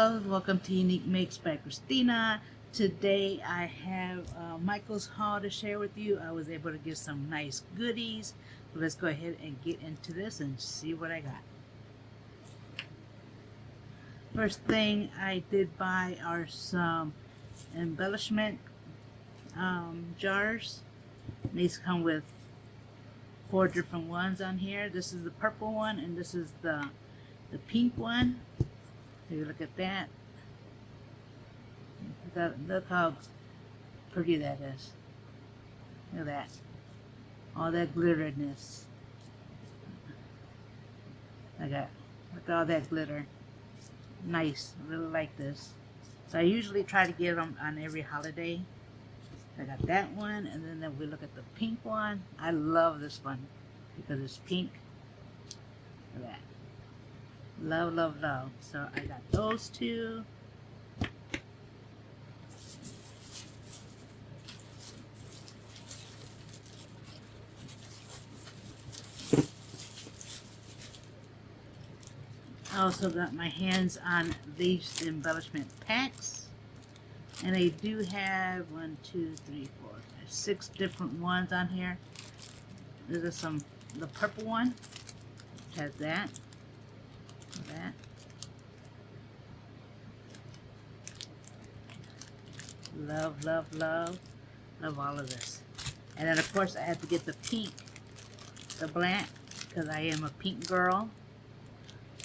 Hello, welcome to Unique Makes by Christina. Today I have Michael's haul to share with you. I was able to get some nice goodies. So let's go ahead and get into this and see what I got. First thing I did buy are some embellishment jars. These come with 4 different ones on here. This is the purple one and this is the pink one. Take a look at that. Look how pretty that is. Look at that. All that glitterness. Look at all that glitter. Nice. I really like this. So I usually try to get them on every holiday. I got that one, and then we look at the pink one. I love this one because it's pink. Look at that. Love, love, love. So I got those two. I also got my hands on these embellishment packs. And they do have 1, 2, 3, 4, 5, 6 different ones on here. This is the purple one, which has that. That. Love, love, love. Love all of this. And then of course I had to get the pink, the black, because I am a pink girl.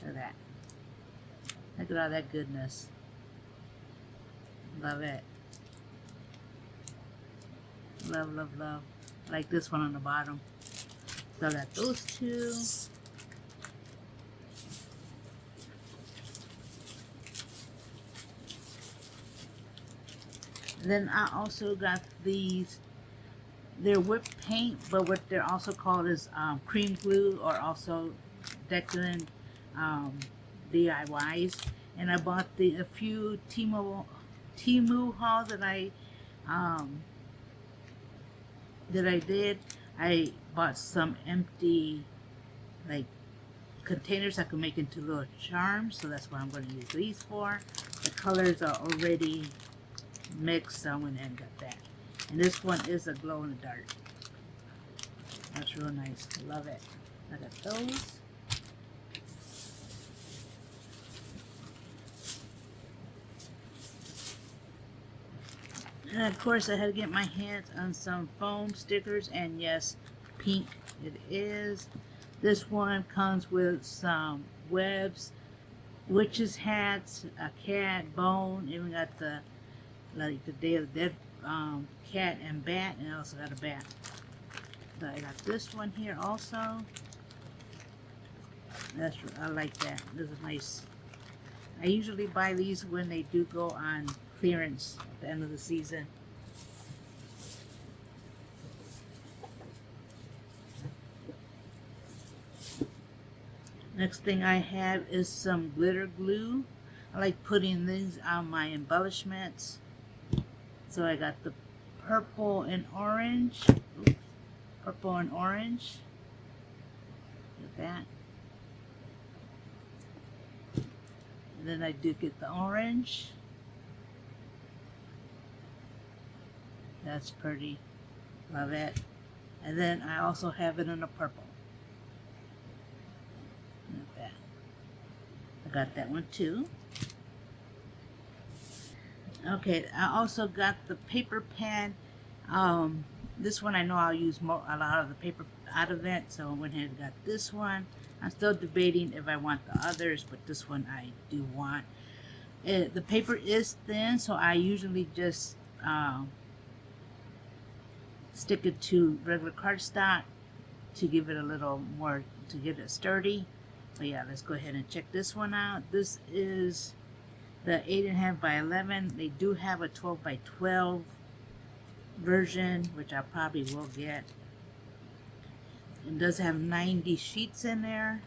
Look at that. Look at all that goodness. Love it. Love, love, love. I like this one on the bottom. So I got those two. Then I also got these. They're whipped paint, but what they're also called is cream glue, or also decadent DIYs. And I bought a few Temu hauls that I did. I bought some empty like containers I could make into little charms, so that's what I'm going to use these for. The colors are already mixed, so I went ahead and got that. And this one is a glow in the dark. That's real nice. Love it. I got those. And of course I had to get my hands on some foam stickers, and yes, pink it is. This one comes with some webs, witches hats, a cat, bone, even got the Day of the Dead cat and bat, and I also got a bat. So I got this one here also. I like that. This is nice. I usually buy these when they do go on clearance at the end of the season. Next thing I have is some glitter glue. I like putting these on my embellishments. So I got the purple and orange. Oops. Purple and orange. Look at that. And then I do get the orange. That's pretty. Love it. And then I also have it in a purple. Look at that. I got that one too. Okay, I also got the paper pen. This one I know I'll use a lot of the paper out of it, so I went ahead and got this one. I'm still debating if I want the others, but this one I do want. The paper is thin, so I usually just stick it to regular cardstock to give it a little more, to get it sturdy. But yeah, let's go ahead and check this one out. This is the 8.5 by 11. They do have a 12 by 12 version, which I probably will get. It does have 90 sheets in there.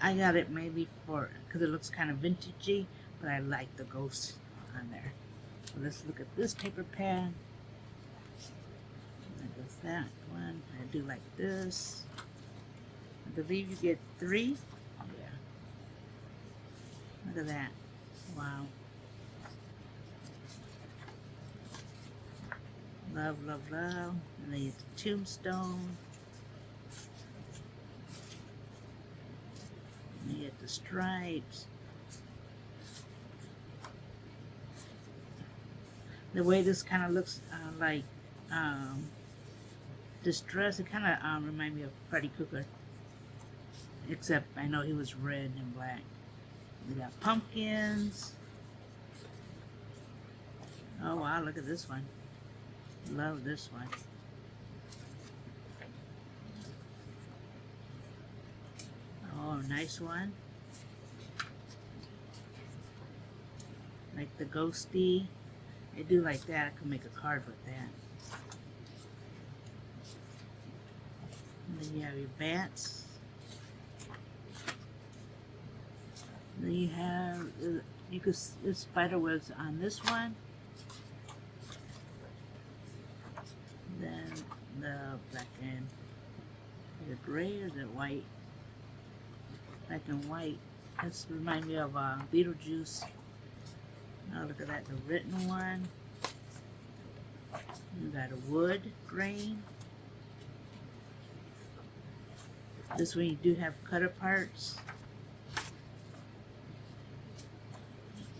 I got it maybe because it looks kind of vintagey, but I like the ghost on there. So let's look at this paper pad. I guess that one. I do like this. I believe you get 3. Look at that. Wow. Love, love, love. And then you get the tombstone. And you get the stripes. The way this kind of looks like distress, it kind of reminds me of Freddy Krueger. Except I know he was red and black. We got pumpkins. Oh wow, look at this one. Love this one. Oh, nice one. Like the ghosty. I do like that. I could make a card with that. And then you have your bats. Then you have, you could, there's spider webs on this one. Then the black and, is it gray or is it white? Black and white. This reminds me of Beetlejuice. Oh, look at that, the written one. You got a wood grain. This one you do have cutter parts.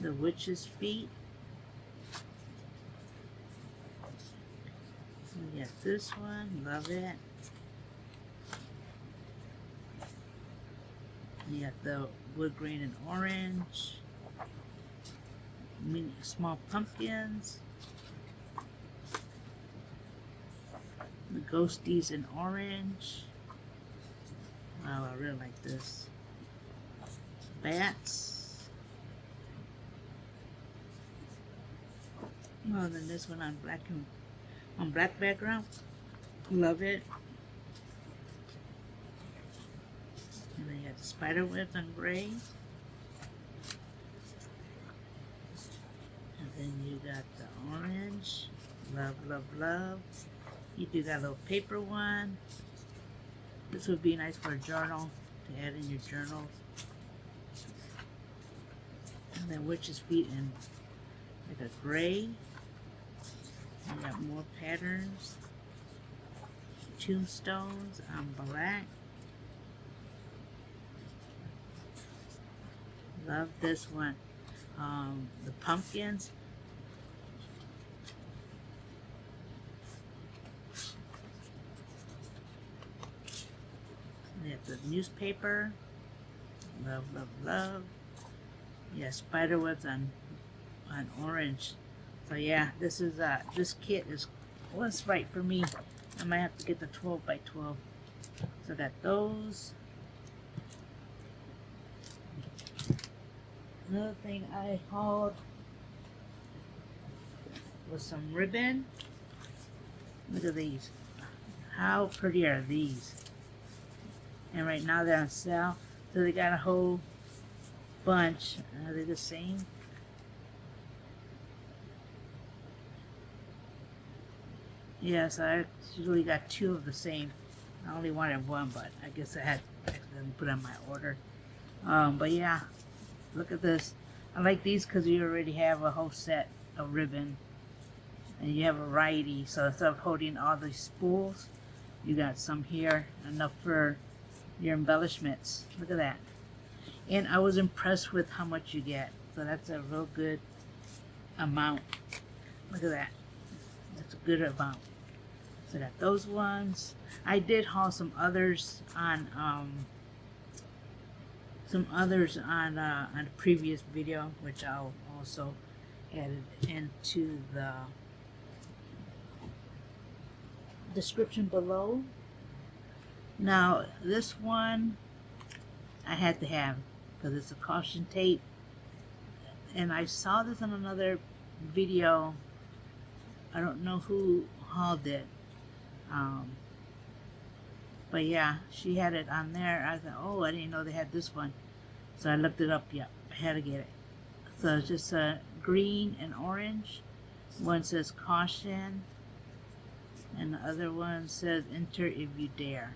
The witch's feet. We got this one, love it. You got the wood grain and orange. Mini small pumpkins. The ghosties in orange. Wow, I really like this. Bats. Oh, then this one on black background. Love it. And then you got the spider webs on gray. And then you got the orange. Love, love, love. You do that little paper one. This would be nice for a journal, to add in your journals. And then witch's feet in like a gray. You got more patterns. Tombstones on black. Love this one. The pumpkins. We have the newspaper. Love, love, love. Yeah, spider webs on orange. So yeah, this is this kit was right for me. I might have to get the 12 by 12. So I got those. Another thing I hauled was some ribbon. Look at these. How pretty are these? And right now they're on sale. So they got a whole bunch. Are they the same? Yes, I usually got two of the same. I only wanted one, but I guess I had to put on my order. But yeah, look at this. I like these because you already have a whole set of ribbon. And you have a variety. So instead of holding all these spools, you got some here. Enough for your embellishments. Look at that. And I was impressed with how much you get. So that's a real good amount. Look at that. That's a good amount. So I got those ones. I did haul some others on the previous video, which I'll also add into the description below. Now this one I had to have because it's a caution tape, and I saw this on another video. I don't know who hauled it, but yeah, she had it on there. I thought, oh, I didn't know they had this one, so I looked it up. Yeah, I had to get it. So it's just green and orange. One says caution, and the other one says enter if you dare.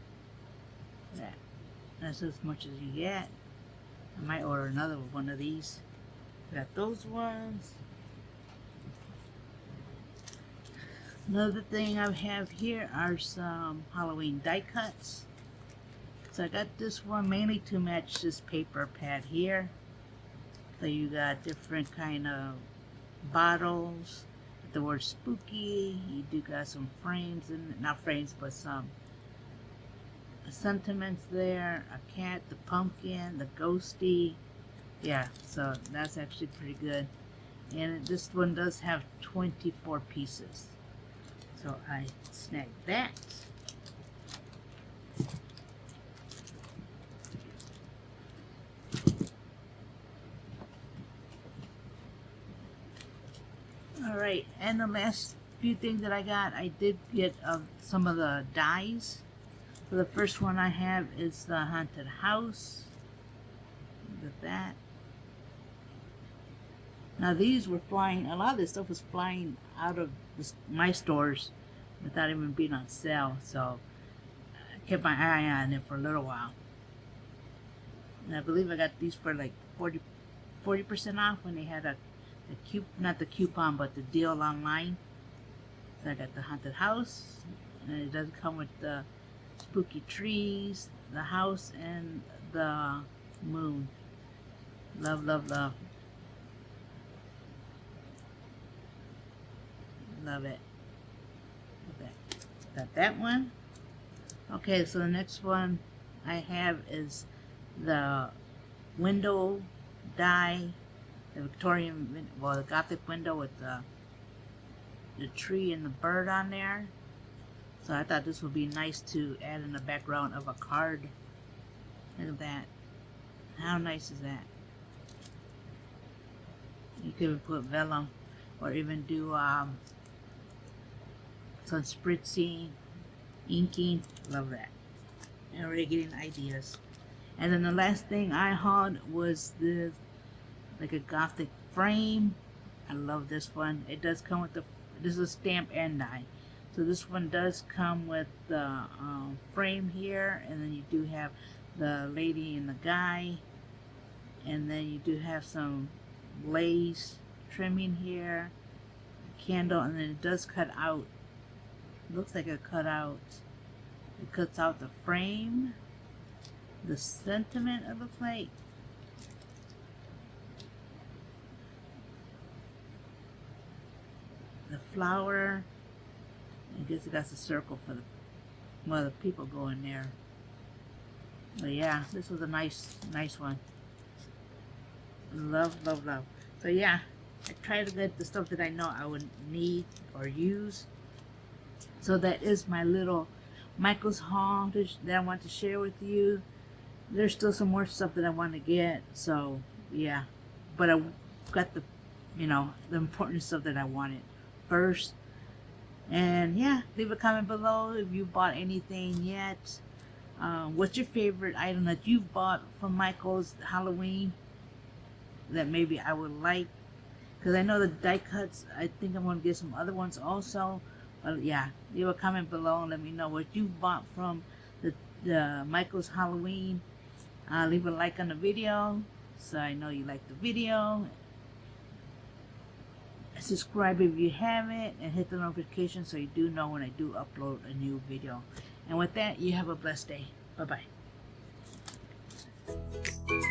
That's as much as you get. I might order another one of these. Got those ones. Another thing I have here are some Halloween die cuts. So I got this one mainly to match this paper pad here. So you got different kind of bottles. The word spooky. You do got some frames and not frames, but some sentiments there. A cat, the pumpkin, the ghosty. Yeah, so that's actually pretty good. And this one does have 24 pieces. So I snagged that. Alright, and the last few things that I got, I did get some of the dies. So the first one I have is the haunted house. Look at that. Now these were flying, a lot of this stuff was flying out of my stores without even being on sale. So I kept my eye on it for a little while. And I believe I got these for like 40% off when they had not the coupon, but the deal online. So I got the haunted house, and it does come with the spooky trees, the house, and the moon. Love, love, love. Love it. Got that one. Okay, so the next one I have is the window die, the Victorian, well, the Gothic window with the tree and the bird on there. So I thought this would be nice to add in the background of a card. Look at that. How nice is that? You could put vellum or even do some spritzing, inking. Love that. I'm already getting ideas. And then the last thing I hauled was this, like a Gothic frame. I love this one. It does come with this is a stamp and die. So this one does come with the frame here, and then you do have the lady and the guy, and then you do have some lace trimming here, candle, and then it does cut out. Looks like it cut out. It cuts out the frame, the sentiment, it looks like. The flower. I guess it got a circle for the people go in there. But yeah, this was a nice one. Love, love, love. So yeah, I try to get the stuff that I know I would need or use. So that is my little Michael's haul that I want to share with you. There's still some more stuff that I want to get. So yeah, but I got the important stuff that I wanted first. And yeah, leave a comment below if you bought anything yet. What's your favorite item that you've bought from Michael's Halloween that maybe I would like? Because I know the die cuts, I think I'm going to get some other ones also. But yeah, leave a comment below and let me know what you bought from the Michael's Halloween. Leave a like on the video so I know you like the video. Subscribe if you haven't, and hit the notification so you do know when I do upload a new video. And with that, you have a blessed day. Bye bye.